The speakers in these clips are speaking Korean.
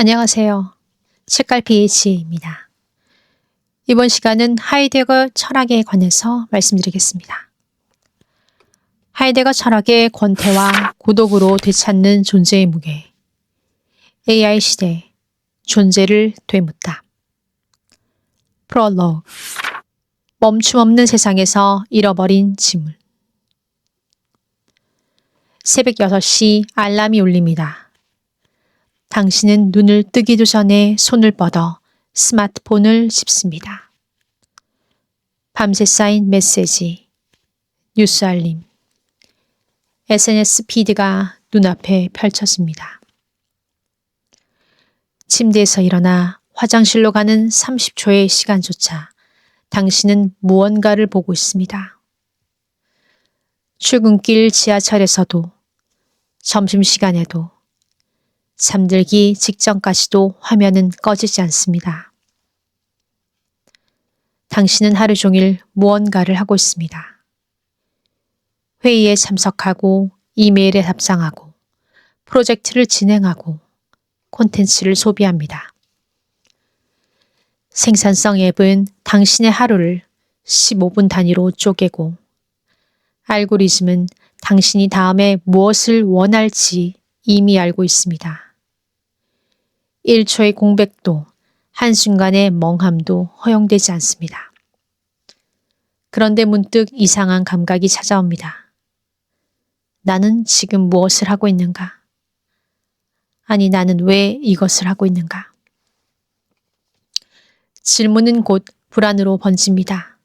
안녕하세요. 책갈 PH입니다. 이번 시간은 하이데거 철학에 관해서 말씀드리겠습니다. 하이데거 철학의 권태와 고독으로 되찾는 존재의 무게. AI 시대, 존재를 되묻다. 프롤로그. 멈춤 없는 세상에서 잃어버린 지문. 새벽 6시 알람이 울립니다. 당신은 눈을 뜨기도 전에 손을 뻗어 스마트폰을 짚습니다. 밤새 쌓인 메시지, 뉴스 알림, SNS 피드가 눈앞에 펼쳐집니다. 침대에서 일어나 화장실로 가는 30초의 시간조차 당신은 무언가를 보고 있습니다. 출근길 지하철에서도, 점심시간에도, 잠들기 직전까지도 화면은 꺼지지 않습니다. 당신은 하루 종일 무언가를 하고 있습니다. 회의에 참석하고, 이메일에 답장하고, 프로젝트를 진행하고, 콘텐츠를 소비합니다. 생산성 앱은 당신의 하루를 15분 단위로 쪼개고, 알고리즘은 당신이 다음에 무엇을 원할지 이미 알고 있습니다. 1초의 공백도, 한순간의 멍함도 허용되지 않습니다. 그런데 문득 이상한 감각이 찾아옵니다. 나는 지금 무엇을 하고 있는가? 아니, 나는 왜 이것을 하고 있는가? 질문은 곧 불안으로 번집니다.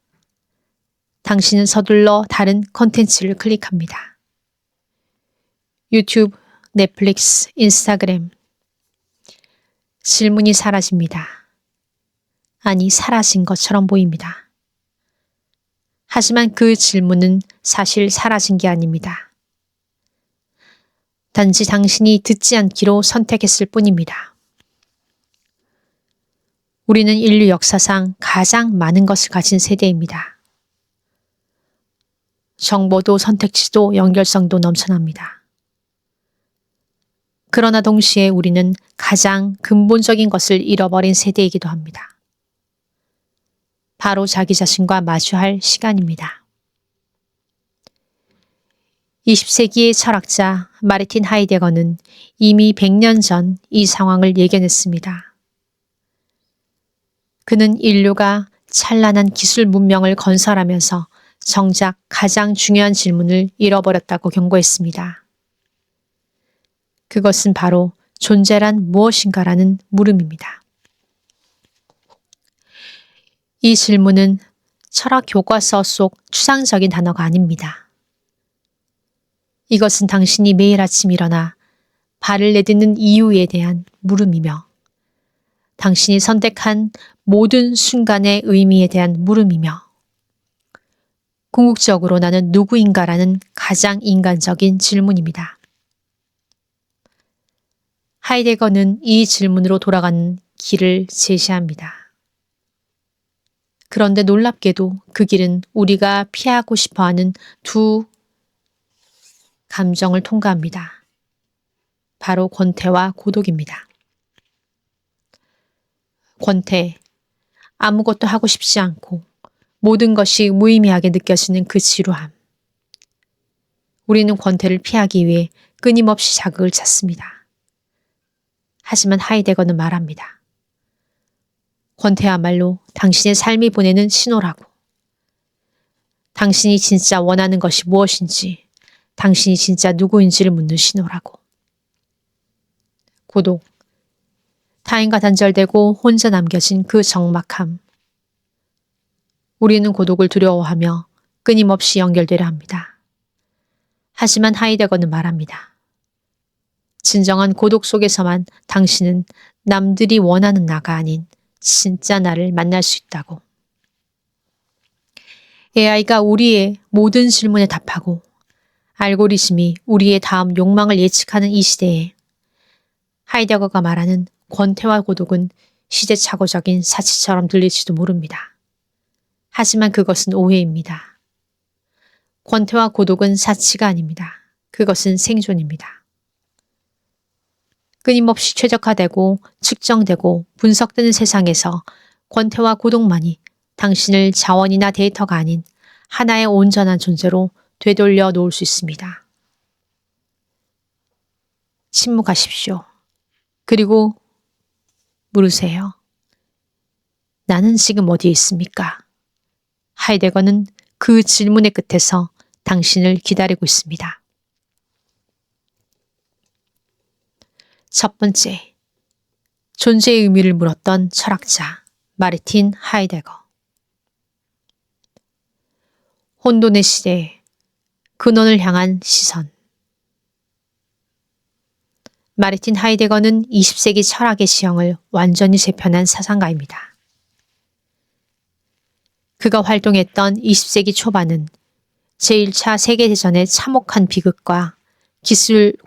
당신은 서둘러 다른 콘텐츠를 클릭합니다. 유튜브, 넷플릭스, 인스타그램. 질문이 사라집니다. 아니, 사라진 것처럼 보입니다. 하지만 그 질문은 사실 사라진 게 아닙니다. 단지 당신이 듣지 않기로 선택했을 뿐입니다. 우리는 인류 역사상 가장 많은 것을 가진 세대입니다. 정보도 선택지도 연결성도 넘쳐납니다. 그러나 동시에 우리는 가장 근본적인 것을 잃어버린 세대이기도 합니다. 바로 자기 자신과 마주할 시간입니다. 20세기의 철학자 마르틴 하이데거는 이미 100년 전 이 상황을 예견했습니다. 그는 인류가 찬란한 기술 문명을 건설하면서 정작 가장 중요한 질문을 잃어버렸다고 경고했습니다. 그것은 바로 존재란 무엇인가라는 물음입니다. 이 질문은 철학 교과서 속 추상적인 단어가 아닙니다. 이것은 당신이 매일 아침 일어나 발을 내딛는 이유에 대한 물음이며 당신이 선택한 모든 순간의 의미에 대한 물음이며 궁극적으로 나는 누구인가라는 가장 인간적인 질문입니다. 하이데거는 이 질문으로 돌아가는 길을 제시합니다. 그런데 놀랍게도 그 길은 우리가 피하고 싶어하는 두 감정을 통과합니다. 바로 권태와 고독입니다. 권태, 아무것도 하고 싶지 않고 모든 것이 무의미하게 느껴지는 그 지루함. 우리는 권태를 피하기 위해 끊임없이 자극을 찾습니다. 하지만 하이데거는 말합니다. 권태야말로 당신의 삶이 보내는 신호라고. 당신이 진짜 원하는 것이 무엇인지, 당신이 진짜 누구인지를 묻는 신호라고. 고독. 타인과 단절되고 혼자 남겨진 그 적막함. 우리는 고독을 두려워하며 끊임없이 연결되려 합니다. 하지만 하이데거는 말합니다. 진정한 고독 속에서만 당신은 남들이 원하는 나가 아닌 진짜 나를 만날 수 있다고. AI가 우리의 모든 질문에 답하고 알고리즘이 우리의 다음 욕망을 예측하는 이 시대에 하이데거가 말하는 권태와 고독은 시대착오적인 사치처럼 들릴지도 모릅니다. 하지만 그것은 오해입니다. 권태와 고독은 사치가 아닙니다. 그것은 생존입니다. 끊임없이 최적화되고 측정되고 분석되는 세상에서 권태와 고독만이 당신을 자원이나 데이터가 아닌 하나의 온전한 존재로 되돌려 놓을 수 있습니다. 침묵하십시오. 그리고 물으세요. 나는 지금 어디에 있습니까? 하이데거는 그 질문의 끝에서 당신을 기다리고 있습니다. 첫 번째, 존재의 의미를 물었던 철학자 마르틴 하이데거. 혼돈의 시대, 근원을 향한 시선. 마르틴 하이데거는 20세기 철학의 시형을 완전히 재편한 사상가입니다. 그가 활동했던 20세기 초반은 제1차 세계대전의 참혹한 비극과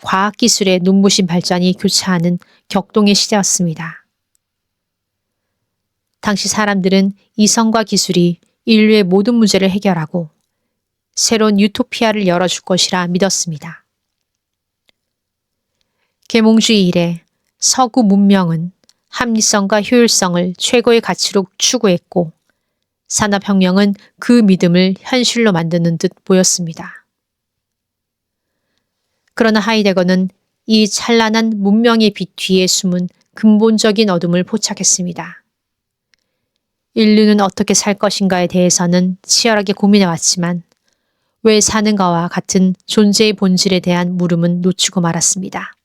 과학기술의 눈부신 발전이 교차하는 격동의 시대였습니다. 당시 사람들은 이성과 기술이 인류의 모든 문제를 해결하고 새로운 유토피아를 열어줄 것이라 믿었습니다. 계몽주의 이래 서구 문명은 합리성과 효율성을 최고의 가치로 추구했고 산업혁명은 그 믿음을 현실로 만드는 듯 보였습니다. 그러나 하이데거는 이 찬란한 문명의 빛 뒤에 숨은 근본적인 어둠을 포착했습니다. 인류는 어떻게 살 것인가에 대해서는 치열하게 고민해왔지만 왜 사는가와 같은 존재의 본질에 대한 물음은 놓치고 말았습니다.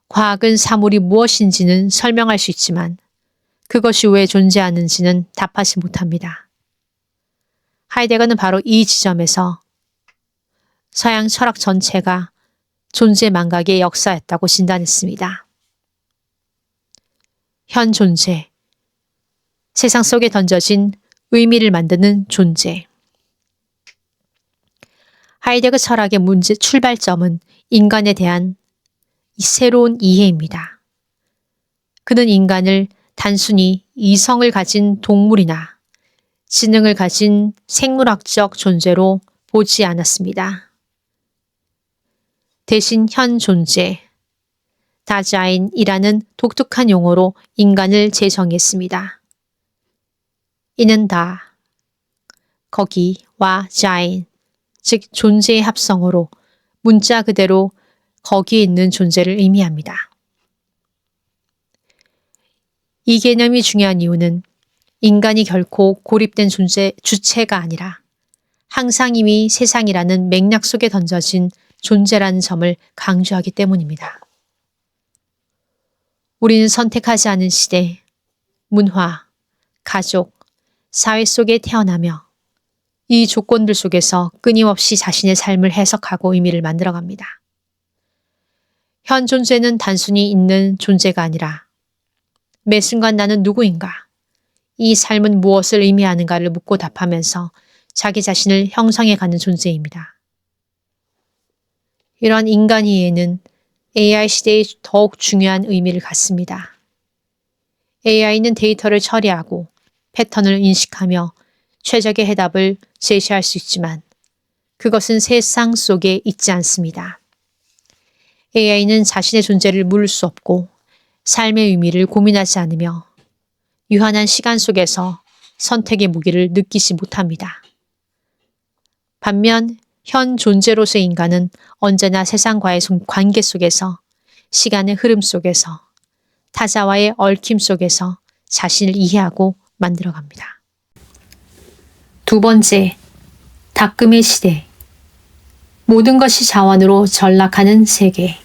과학은 사물이 무엇인지는 설명할 수 있지만 그것이 왜 존재하는지는 답하지 못합니다. 하이데거는 바로 이 지점에서 서양 철학 전체가 존재 망각의 역사였다고 진단했습니다. 현 존재, 세상 속에 던져진 의미를 만드는 존재. 하이데거 철학의 출발점은 인간에 대한 새로운 이해입니다. 그는 인간을 단순히 이성을 가진 동물이나 지능을 가진 생물학적 존재로 보지 않았습니다. 대신 현 존재, 다자인이라는 독특한 용어로 인간을 재정의했습니다. 이는 다, 거기와 자인, 즉 존재의 합성어로 문자 그대로 거기에 있는 존재를 의미합니다. 이 개념이 중요한 이유는 인간이 결코 고립된 주체가 아니라 항상 이미 세상이라는 맥락 속에 던져진 존재라는 점을 강조하기 때문입니다. 우리는 선택하지 않은 시대, 문화, 가족, 사회 속에 태어나며 이 조건들 속에서 끊임없이 자신의 삶을 해석하고 의미를 만들어갑니다. 현 존재는 단순히 있는 존재가 아니라 매 순간 나는 누구인가, 이 삶은 무엇을 의미하는가를 묻고 답하면서 자기 자신을 형성해가는 존재입니다. 이러한 인간 이해는 AI 시대에 더욱 중요한 의미를 갖습니다. AI는 데이터를 처리하고 패턴을 인식하며 최적의 해답을 제시할 수 있지만 그것은 세상 속에 있지 않습니다. AI는 자신의 존재를 물을 수 없고 삶의 의미를 고민하지 않으며 유한한 시간 속에서 선택의 무게를 느끼지 못합니다. 반면 현 존재로서의 인간은 언제나 세상과의 관계 속에서, 시간의 흐름 속에서, 타자와의 얽힘 속에서 자신을 이해하고 만들어갑니다. 두 번째, 닦음의 시대. 모든 것이 자원으로 전락하는 세계.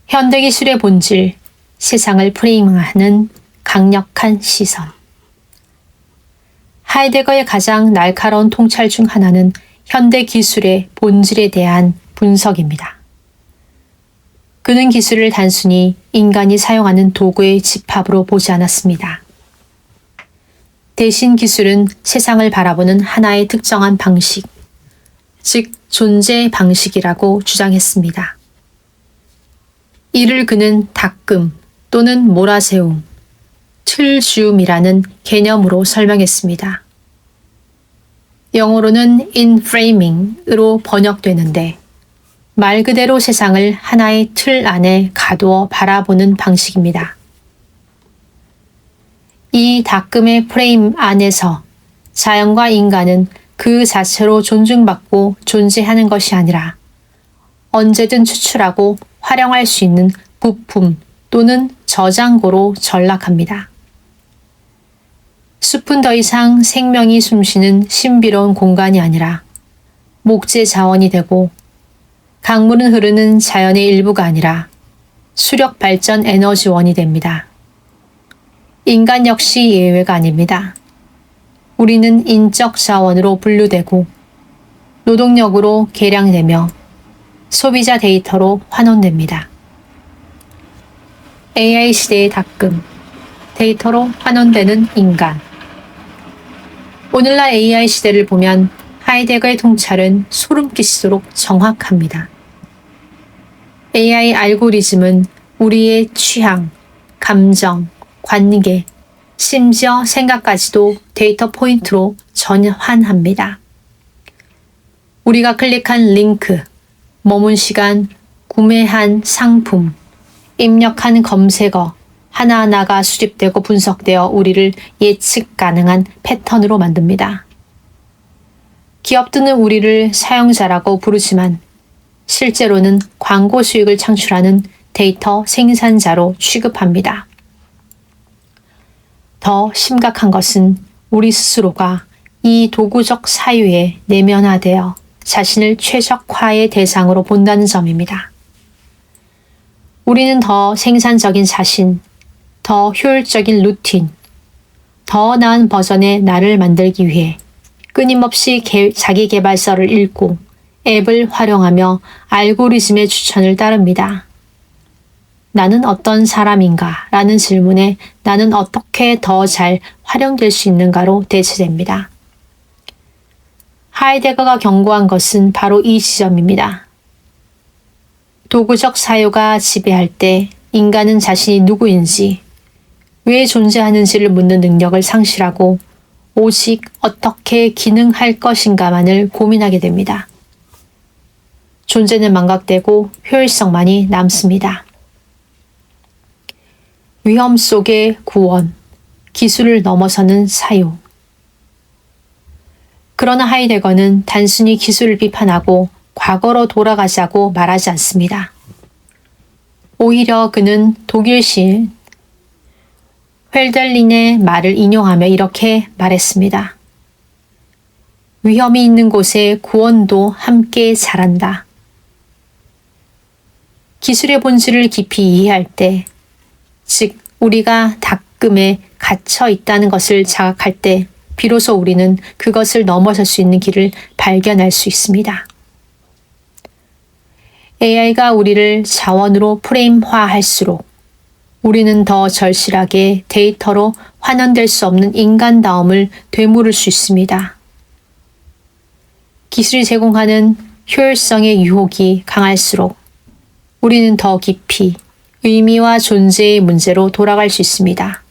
현대기술의 본질, 세상을 프레임하는 강력한 시선. 하이데거의 가장 날카로운 통찰 중 하나는 현대기술의 본질에 대한 분석입니다. 그는 기술을 단순히 인간이 사용하는 도구의 집합으로 보지 않았습니다. 대신 기술은 세상을 바라보는 하나의 특정한 방식, 즉 존재 방식이라고 주장했습니다. 이를 그는 닦음 또는 몰아세움, 틀지움이라는 개념으로 설명했습니다. 영어로는 inframing으로 번역되는데 말 그대로 세상을 하나의 틀 안에 가두어 바라보는 방식입니다. 이 닭금의 프레임 안에서 자연과 인간은 그 자체로 존중받고 존재하는 것이 아니라 언제든 추출하고 활용할 수 있는 부품 또는 저장고로 전락합니다. 숲은 더 이상 생명이 숨쉬는 신비로운 공간이 아니라 목재 자원이 되고, 강물은 흐르는 자연의 일부가 아니라 수력 발전 에너지원이 됩니다. 인간 역시 예외가 아닙니다. 우리는 인적 자원으로 분류되고 노동력으로 계량되며 소비자 데이터로 환원됩니다. AI 시대의 닭금, 데이터로 환원되는 인간. 오늘날 AI 시대를 보면 하이데거의 통찰은 소름 끼치도록 정확합니다. AI 알고리즘은 우리의 취향, 감정, 관계, 심지어 생각까지도 데이터 포인트로 전환합니다. 우리가 클릭한 링크, 머문 시간, 구매한 상품, 입력한 검색어, 하나하나가 수집되고 분석되어 우리를 예측 가능한 패턴으로 만듭니다. 기업들은 우리를 사용자라고 부르지만 실제로는 광고 수익을 창출하는 데이터 생산자로 취급합니다. 더 심각한 것은 우리 스스로가 이 도구적 사유에 내면화되어 자신을 최적화의 대상으로 본다는 점입니다. 우리는 더 생산적인 자신, 더 효율적인 루틴, 더 나은 버전의 나를 만들기 위해 끊임없이 자기 개발서를 읽고 앱을 활용하며 알고리즘의 추천을 따릅니다. 나는 어떤 사람인가? 라는 질문에 나는 어떻게 더 잘 활용될 수 있는가로 대체됩니다. 하이데거가 경고한 것은 바로 이 지점입니다. 도구적 사유가 지배할 때 인간은 자신이 누구인지, 왜 존재하는지를 묻는 능력을 상실하고 오직 어떻게 기능할 것인가만을 고민하게 됩니다. 존재는 망각되고 효율성만이 남습니다. 위험 속의 구원, 기술을 넘어서는 사유. 그러나 하이데거는 단순히 기술을 비판하고 과거로 돌아가자고 말하지 않습니다. 오히려 그는 독일 시인 헬델린의 말을 인용하며 이렇게 말했습니다. 위험이 있는 곳에 구원도 함께 자란다. 기술의 본질을 깊이 이해할 때, 즉 우리가 닭금에 갇혀 있다는 것을 자각할 때 비로소 우리는 그것을 넘어설 수 있는 길을 발견할 수 있습니다. AI가 우리를 자원으로 프레임화할수록 우리는 더 절실하게 데이터로 환원될 수 없는 인간다움을 되물을 수 있습니다. 기술이 제공하는 효율성의 유혹이 강할수록 우리는 더 깊이 의미와 존재의 문제로 돌아갈 수 있습니다.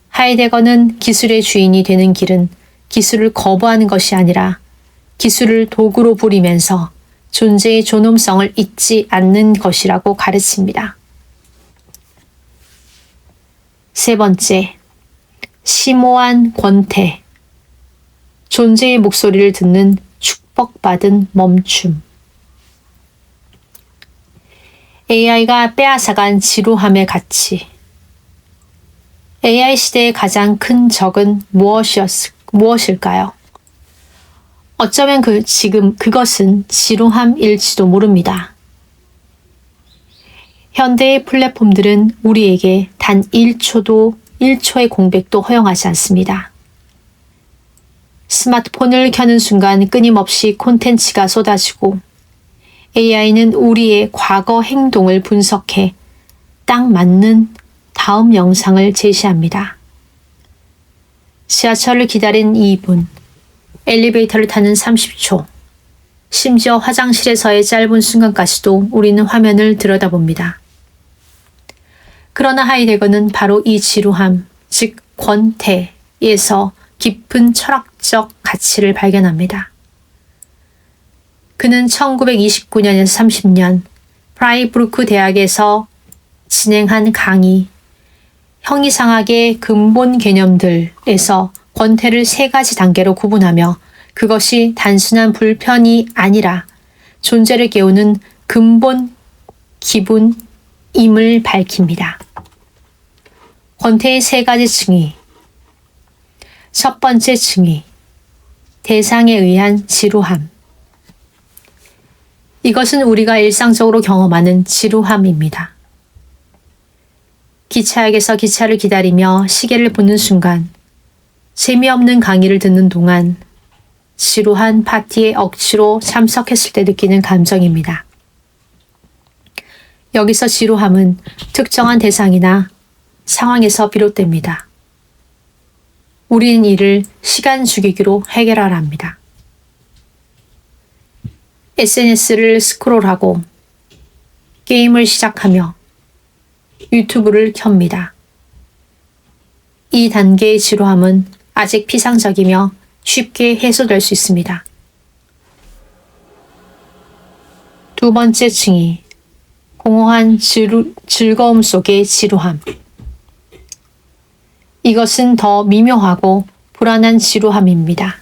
하이데거는 기술의 주인이 되는 길은 기술을 거부하는 것이 아니라 기술을 도구로 부리면서 존재의 존엄성을 잊지 않는 것이라고 가르칩니다. 세 번째, 심오한 권태. 존재의 목소리를 듣는 축복받은 멈춤. AI가 빼앗아간 지루함의 가치. AI 시대의 가장 큰 적은 무엇일까요? 어쩌면 지금 그것은 지루함일지도 모릅니다. 현대의 플랫폼들은 우리에게 단 1초의 공백도 허용하지 않습니다. 스마트폰을 켜는 순간 끊임없이 콘텐츠가 쏟아지고 AI는 우리의 과거 행동을 분석해 딱 맞는 다음 영상을 제시합니다. 지하철을 기다린 2분, 엘리베이터를 타는 30초, 심지어 화장실에서의 짧은 순간까지도 우리는 화면을 들여다봅니다. 그러나 하이데거는 바로 이 지루함, 즉 권태에서 깊은 철학적 가치를 발견합니다. 그는 1929년에서 30년 프라이부르크 대학에서 진행한 강의, 형이상학의 근본 개념들에서 권태를 세 가지 단계로 구분하며 그것이 단순한 불편이 아니라 존재를 깨우는 근본 기분임을 밝힙니다. 권태의 세 가지 층위. 첫 번째 층위. 대상에 의한 지루함. 이것은 우리가 일상적으로 경험하는 지루함입니다. 기차역에서 기차를 기다리며 시계를 보는 순간, 재미없는 강의를 듣는 동안, 지루한 파티에 억지로 참석했을 때 느끼는 감정입니다. 여기서 지루함은 특정한 대상이나 상황에서 비롯됩니다. 우리는 이를 시간 죽이기로 해결하라 합니다. SNS를 스크롤하고 게임을 시작하며 유튜브를 켭니다. 이 단계의 지루함은 아직 피상적이며 쉽게 해소될 수 있습니다. 두 번째 층이 공허한 즐거움 속의 지루함. 이것은 더 미묘하고 불안한 지루함입니다.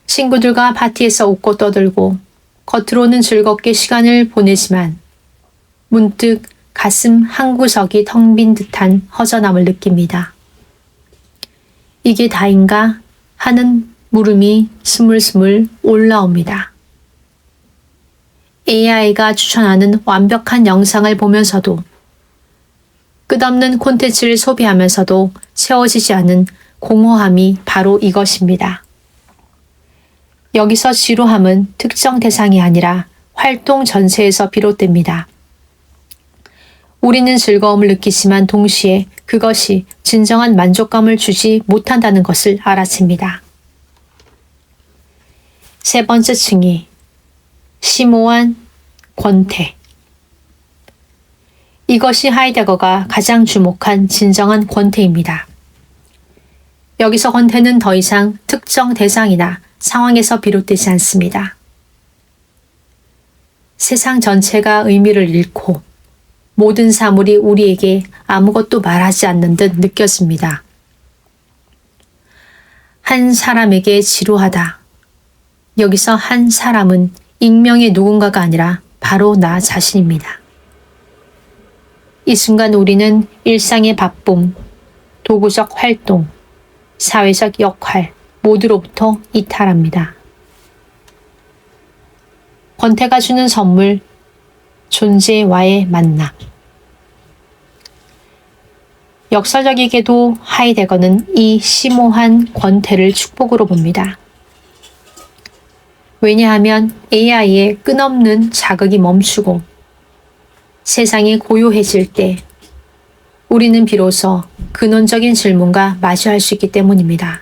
친구들과 파티에서 웃고 떠들고 겉으로는 즐겁게 시간을 보내지만 문득 가슴 한 구석이 텅 빈 듯한 허전함을 느낍니다. 이게 다인가 하는 물음이 스물스물 올라옵니다. AI가 추천하는 완벽한 영상을 보면서도 끝없는 콘텐츠를 소비하면서도 채워지지 않은 공허함이 바로 이것입니다. 여기서 지루함은 특정 대상이 아니라 활동 전체에서 비롯됩니다. 우리는 즐거움을 느끼지만 동시에 그것이 진정한 만족감을 주지 못한다는 것을 알아챕니다. 세 번째 층이 심오한 권태. 이것이 하이데거가 가장 주목한 진정한 권태입니다. 여기서 권태는 더 이상 특정 대상이나 상황에서 비롯되지 않습니다. 세상 전체가 의미를 잃고 모든 사물이 우리에게 아무것도 말하지 않는 듯 느껴집니다. 한 사람에게 지루하다. 여기서 한 사람은 익명의 누군가가 아니라 바로 나 자신입니다. 이 순간 우리는 일상의 바쁨, 도구적 활동, 사회적 역할 모두로부터 이탈합니다. 권태가 주는 선물, 존재와의 만남. 역설적이게도 하이데거는 이 심오한 권태를 축복으로 봅니다. 왜냐하면 AI의 끝없는 자극이 멈추고 세상이 고요해질 때 우리는 비로소 근원적인 질문과 마주할 수 있기 때문입니다.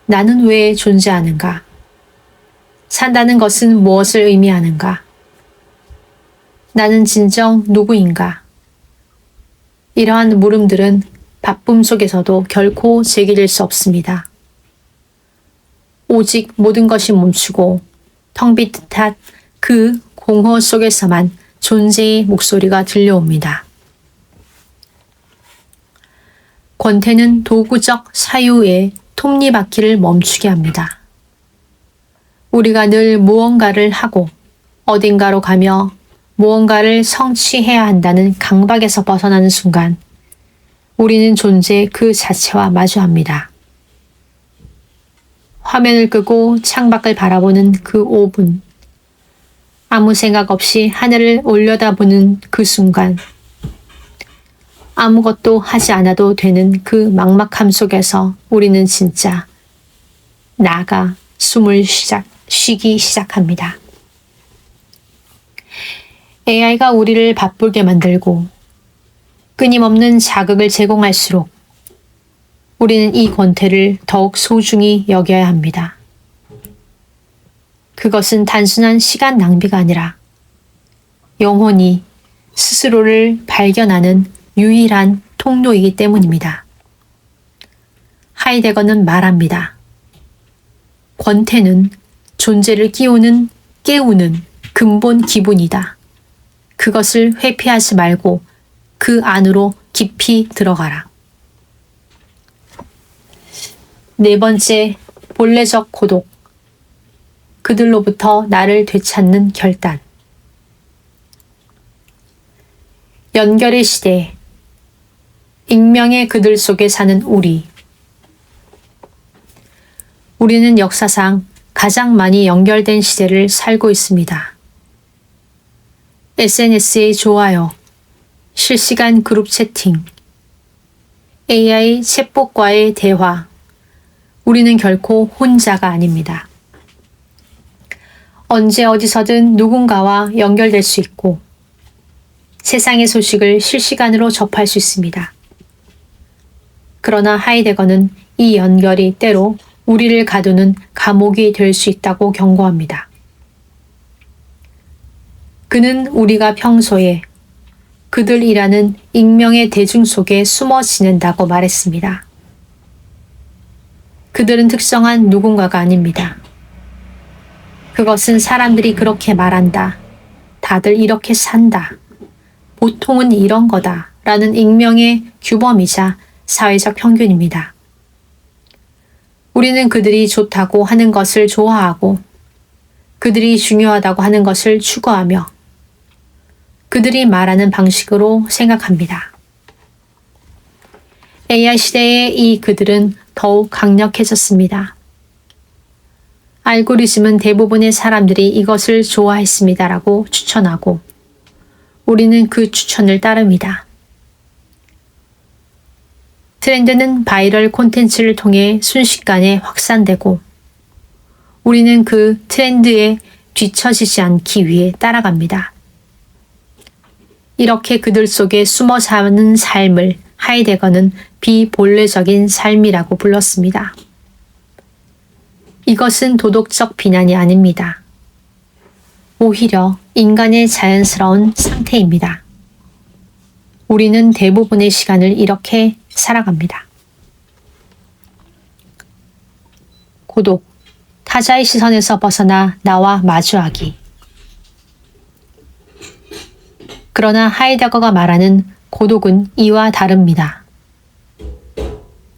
나는 왜 존재하는가? 산다는 것은 무엇을 의미하는가? 나는 진정 누구인가? 이러한 물음들은 바쁨 속에서도 결코 제기될 수 없습니다. 오직 모든 것이 멈추고 텅 빈 듯한 그 공허 속에서만 존재의 목소리가 들려옵니다. 권태는 도구적 사유의 톱니바퀴를 멈추게 합니다. 우리가 늘 무언가를 하고 어딘가로 가며 무언가를 성취해야 한다는 강박에서 벗어나는 순간 우리는 존재 그 자체와 마주합니다. 화면을 끄고 창밖을 바라보는 그 5분, 아무 생각 없이 하늘을 올려다보는 그 순간, 아무것도 하지 않아도 되는 그 막막함 속에서 우리는 진짜 나가 숨을 쉬기 시작합니다. AI가 우리를 바쁘게 만들고 끊임없는 자극을 제공할수록 우리는 이 권태를 더욱 소중히 여겨야 합니다. 그것은 단순한 시간 낭비가 아니라 영혼이 스스로를 발견하는 유일한 통로이기 때문입니다. 하이데거는 말합니다. 권태는 존재를 깨우는 근본 기분이다. 그것을 회피하지 말고 그 안으로 깊이 들어가라. 네 번째, 본래적 고독. 그들로부터 나를 되찾는 결단. 연결의 시대. 익명의 그들 속에 사는 우리. 우리는 역사상 가장 많이 연결된 시대를 살고 있습니다. SNS의 좋아요, 실시간 그룹 채팅, AI 챗봇과의 대화. 우리는 결코 혼자가 아닙니다. 언제 어디서든 누군가와 연결될 수 있고 세상의 소식을 실시간으로 접할 수 있습니다. 그러나 하이데거는 이 연결이 때로 우리를 가두는 감옥이 될 수 있다고 경고합니다. 그는 우리가 평소에 그들이라는 익명의 대중 속에 숨어 지낸다고 말했습니다. 그들은 특정한 누군가가 아닙니다. 그것은 사람들이 그렇게 말한다. 다들 이렇게 산다. 보통은 이런 거다. 라는 익명의 규범이자 사회적 평균입니다. 우리는 그들이 좋다고 하는 것을 좋아하고 그들이 중요하다고 하는 것을 추구하며 그들이 말하는 방식으로 생각합니다. AI 시대의 이 그들은 더욱 강력해졌습니다. 알고리즘은 대부분의 사람들이 이것을 좋아했습니다라고 추천하고 우리는 그 추천을 따릅니다. 트렌드는 바이럴 콘텐츠를 통해 순식간에 확산되고 우리는 그 트렌드에 뒤처지지 않기 위해 따라갑니다. 이렇게 그들 속에 숨어 사는 삶을 하이데거는 비본래적인 삶이라고 불렀습니다. 이것은 도덕적 비난이 아닙니다. 오히려 인간의 자연스러운 상태입니다. 우리는 대부분의 시간을 이렇게 살아갑니다. 고독, 타자의 시선에서 벗어나 나와 마주하기. 그러나 하이데거가 말하는 고독은 이와 다릅니다.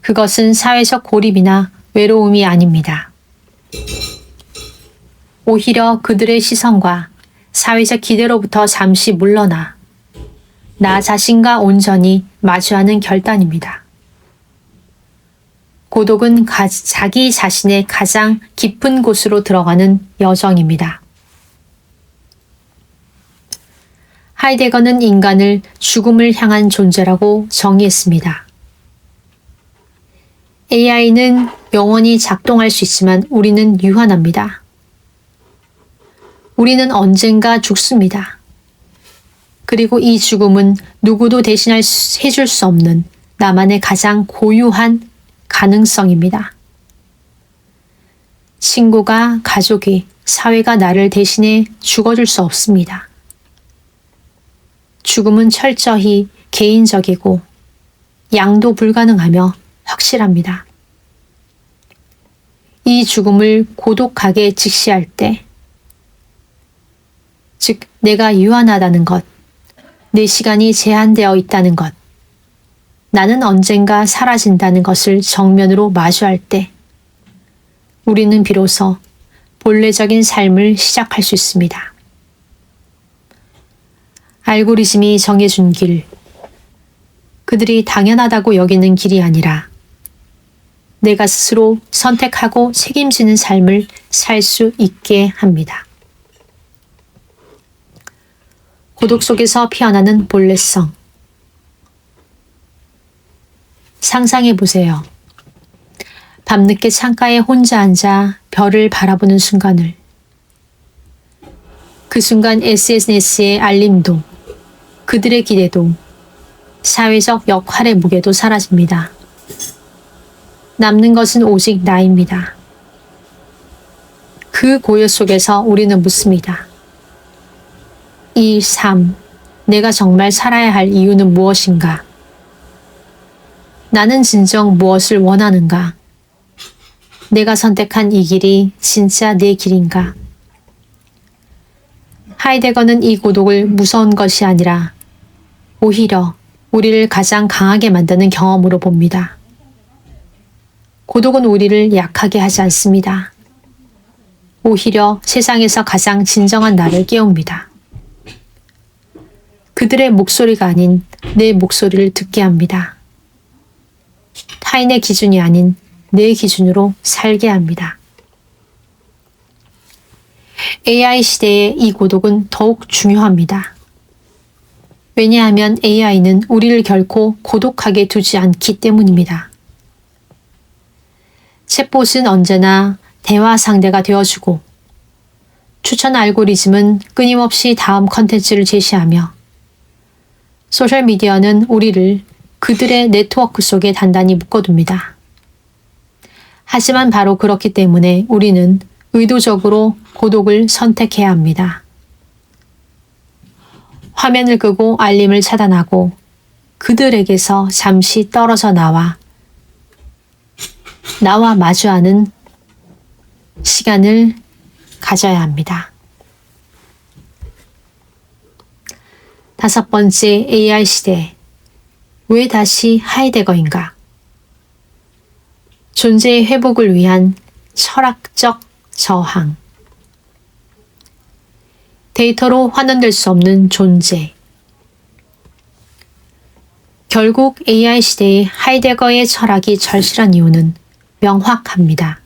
그것은 사회적 고립이나 외로움이 아닙니다. 오히려 그들의 시선과 사회적 기대로부터 잠시 물러나 나 자신과 온전히 마주하는 결단입니다. 고독은 자기 자신의 가장 깊은 곳으로 들어가는 여정입니다. 하이데거는 인간을 죽음을 향한 존재라고 정의했습니다. AI는 영원히 작동할 수 있지만 우리는 유한합니다. 우리는 언젠가 죽습니다. 그리고 이 죽음은 누구도 해줄 수 없는 나만의 가장 고유한 가능성입니다. 친구가, 가족이, 사회가 나를 대신해 죽어줄 수 없습니다. 죽음은 철저히 개인적이고 양도 불가능하며 확실합니다. 이 죽음을 고독하게 직시할 때, 즉 내가 유한하다는 것, 내 시간이 제한되어 있다는 것, 나는 언젠가 사라진다는 것을 정면으로 마주할 때 우리는 비로소 본래적인 삶을 시작할 수 있습니다. 알고리즘이 정해준 길, 그들이 당연하다고 여기는 길이 아니라 내가 스스로 선택하고 책임지는 삶을 살 수 있게 합니다. 고독 속에서 피어나는 본래성. 상상해 보세요. 밤늦게 창가에 혼자 앉아 별을 바라보는 순간을. 그 순간 SNS의 알림도, 그들의 기대도, 사회적 역할의 무게도 사라집니다. 남는 것은 오직 나입니다. 그 고요 속에서 우리는 묻습니다. 이 삶, 내가 정말 살아야 할 이유는 무엇인가? 나는 진정 무엇을 원하는가? 내가 선택한 이 길이 진짜 내 길인가? 하이데거는 이 고독을 무서운 것이 아니라 오히려 우리를 가장 강하게 만드는 경험으로 봅니다. 고독은 우리를 약하게 하지 않습니다. 오히려 세상에서 가장 진정한 나를 깨웁니다. 그들의 목소리가 아닌 내 목소리를 듣게 합니다. 타인의 기준이 아닌 내 기준으로 살게 합니다. AI 시대의 이 고독은 더욱 중요합니다. 왜냐하면 AI는 우리를 결코 고독하게 두지 않기 때문입니다. 챗봇은 언제나 대화 상대가 되어주고 추천 알고리즘은 끊임없이 다음 컨텐츠를 제시하며 소셜미디어는 우리를 그들의 네트워크 속에 단단히 묶어둡니다. 하지만 바로 그렇기 때문에 우리는 의도적으로 고독을 선택해야 합니다. 화면을 끄고 알림을 차단하고 그들에게서 잠시 떨어져 나와 마주하는 시간을 가져야 합니다. 5번째, AI 시대. 왜 다시 하이데거인가? 존재의 회복을 위한 철학적 저항. 데이터로 환원될 수 없는 존재. 결국 AI 시대의 하이데거의 철학이 절실한 이유는 명확합니다.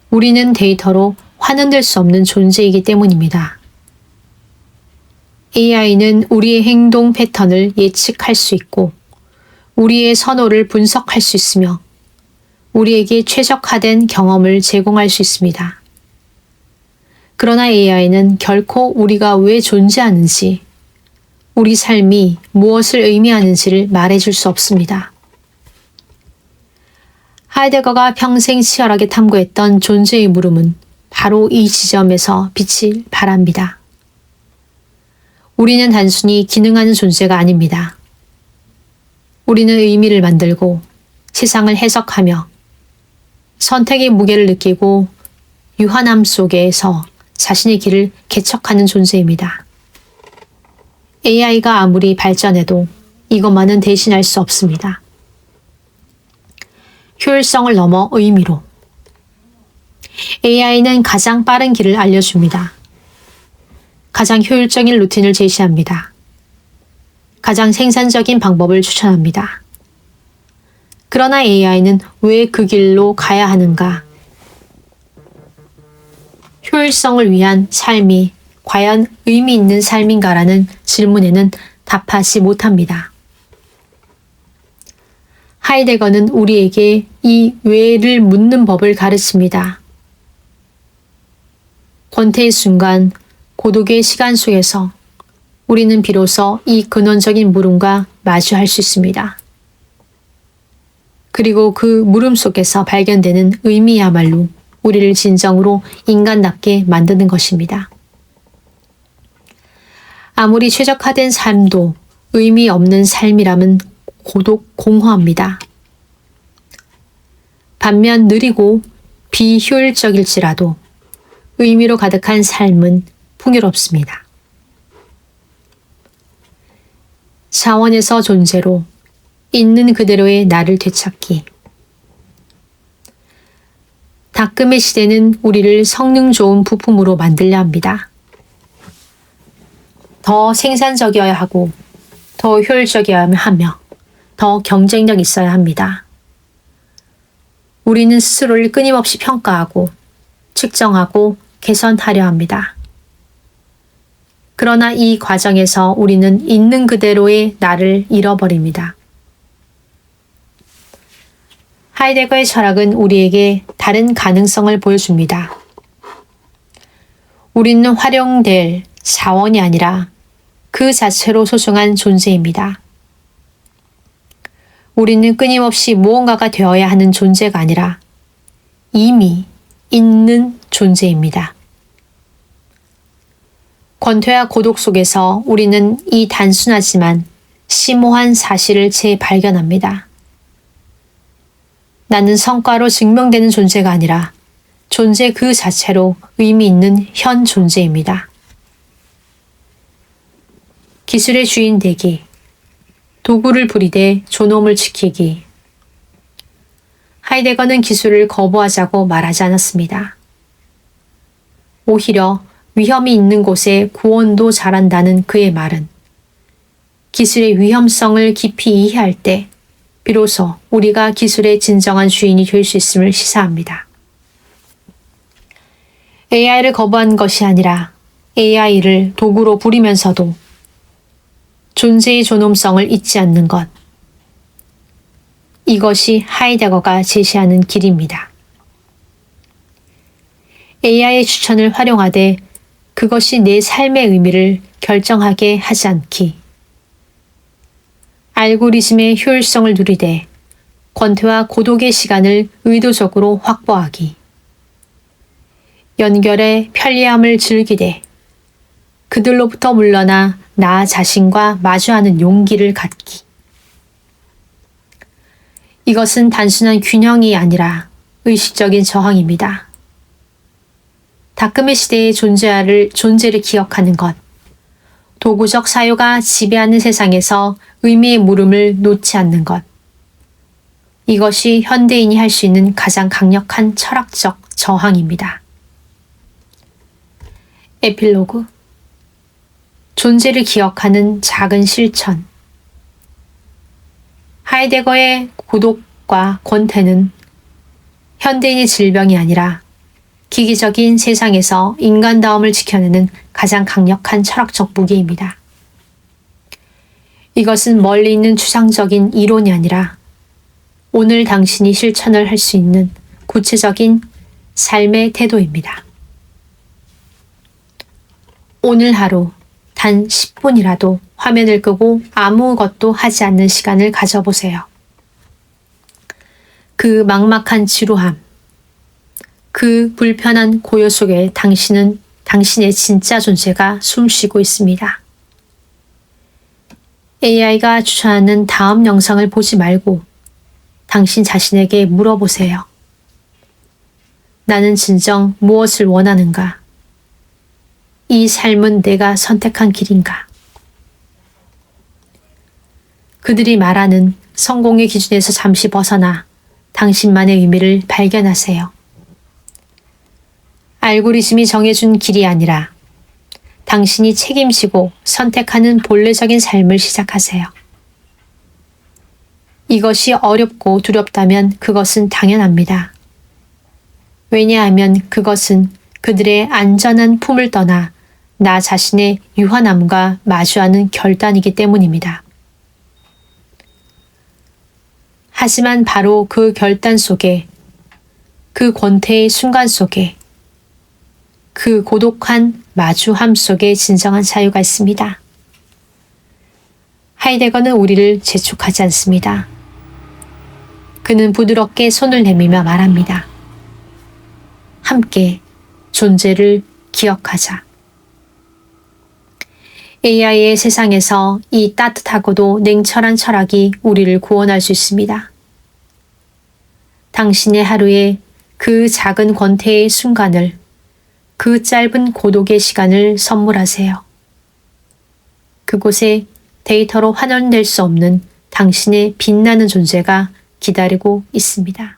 우리는 데이터로 환원될 수 없는 존재이기 때문입니다. AI는 우리의 행동 패턴을 예측할 수 있고 우리의 선호를 분석할 수 있으며 우리에게 최적화된 경험을 제공할 수 있습니다. 그러나 AI는 결코 우리가 왜 존재하는지, 우리 삶이 무엇을 의미하는지를 말해줄 수 없습니다. 하이데거가 평생 치열하게 탐구했던 존재의 물음은 바로 이 지점에서 빛을 발합니다. 우리는 단순히 기능하는 존재가 아닙니다. 우리는 의미를 만들고 세상을 해석하며 선택의 무게를 느끼고 유한함 속에서 자신의 길을 개척하는 존재입니다. AI가 아무리 발전해도 이것만은 대신할 수 없습니다. 효율성을 넘어 의미로. AI는 가장 빠른 길을 알려줍니다. 가장 효율적인 루틴을 제시합니다. 가장 생산적인 방법을 추천합니다. 그러나 AI는 왜 그 길로 가야 하는가? 효율성을 위한 삶이 과연 의미 있는 삶인가라는 질문에는 답하지 못합니다. 하이데거는 우리에게 이 왜를 묻는 법을 가르칩니다. 권태의 순간, 고독의 시간 속에서 우리는 비로소 이 근원적인 물음과 마주할 수 있습니다. 그리고 그 물음 속에서 발견되는 의미야말로 우리를 진정으로 인간답게 만드는 것입니다. 아무리 최적화된 삶도 의미 없는 삶이라면 고독 공허합니다. 반면 느리고 비효율적일지라도 의미로 가득한 삶은 풍요롭습니다. 차원에서 존재로 있는 그대로의 나를 되찾기. 닦음의 시대는 우리를 성능 좋은 부품으로 만들려 합니다. 더 생산적이어야 하고 더 효율적이어야 하며 더 경쟁력 있어야 합니다. 우리는 스스로를 끊임없이 평가하고 측정하고 개선하려 합니다. 그러나 이 과정에서 우리는 있는 그대로의 나를 잃어버립니다. 하이데거의 철학은 우리에게 다른 가능성을 보여줍니다. 우리는 활용될 자원이 아니라 그 자체로 소중한 존재입니다. 우리는 끊임없이 무언가가 되어야 하는 존재가 아니라 이미 있는 존재입니다. 권태와 고독 속에서 우리는 이 단순하지만 심오한 사실을 재발견합니다. 나는 성과로 증명되는 존재가 아니라 존재 그 자체로 의미 있는 현 존재입니다. 기술의 주인 되기, 도구를 부리되 존엄을 지키기. 하이데거는 기술을 거부하자고 말하지 않았습니다. 오히려 위험이 있는 곳에 구원도 잘한다는 그의 말은 기술의 위험성을 깊이 이해할 때 비로소 우리가 기술의 진정한 주인이 될 수 있음을 시사합니다. AI를 거부한 것이 아니라 AI를 도구로 부리면서도 존재의 존엄성을 잊지 않는 것. 이것이 하이데거가 제시하는 길입니다. AI의 추천을 활용하되 그것이 내 삶의 의미를 결정하게 하지 않기. 알고리즘의 효율성을 누리되 권태와 고독의 시간을 의도적으로 확보하기. 연결의 편리함을 즐기되 그들로부터 물러나 나 자신과 마주하는 용기를 갖기. 이것은 단순한 균형이 아니라 의식적인 저항입니다. 다크메 시대의 존재를 기억하는 것, 도구적 사유가 지배하는 세상에서 의미의 물음을 놓지 않는 것. 이것이 현대인이 할 수 있는 가장 강력한 철학적 저항입니다. 에필로그. 존재를 기억하는 작은 실천. 하이데거의 고독과 권태는 현대인의 질병이 아니라 기기적인 세상에서 인간다움을 지켜내는 가장 강력한 철학적 무기입니다. 이것은 멀리 있는 추상적인 이론이 아니라 오늘 당신이 실천을 할 수 있는 구체적인 삶의 태도입니다. 오늘 하루 단 10분이라도 화면을 끄고 아무것도 하지 않는 시간을 가져보세요. 그 막막한 지루함, 그 불편한 고요 속에 당신의 진짜 존재가 숨쉬고 있습니다. AI가 추천하는 다음 영상을 보지 말고 당신 자신에게 물어보세요. 나는 진정 무엇을 원하는가? 이 삶은 내가 선택한 길인가? 그들이 말하는 성공의 기준에서 잠시 벗어나 당신만의 의미를 발견하세요. 알고리즘이 정해준 길이 아니라 당신이 책임지고 선택하는 본래적인 삶을 시작하세요. 이것이 어렵고 두렵다면 그것은 당연합니다. 왜냐하면 그것은 그들의 안전한 품을 떠나 나 자신의 유한함과 마주하는 결단이기 때문입니다. 하지만 바로 그 결단 속에, 그 권태의 순간 속에, 그 고독한 마주함 속에 진정한 자유가 있습니다. 하이데거는 우리를 재촉하지 않습니다. 그는 부드럽게 손을 내밀며 말합니다. 함께 존재를 기억하자. AI의 세상에서 이 따뜻하고도 냉철한 철학이 우리를 구원할 수 있습니다. 당신의 하루에 그 작은 권태의 순간을, 그 짧은 고독의 시간을 선물하세요. 그곳에 데이터로 환원될 수 없는 당신의 빛나는 존재가 기다리고 있습니다.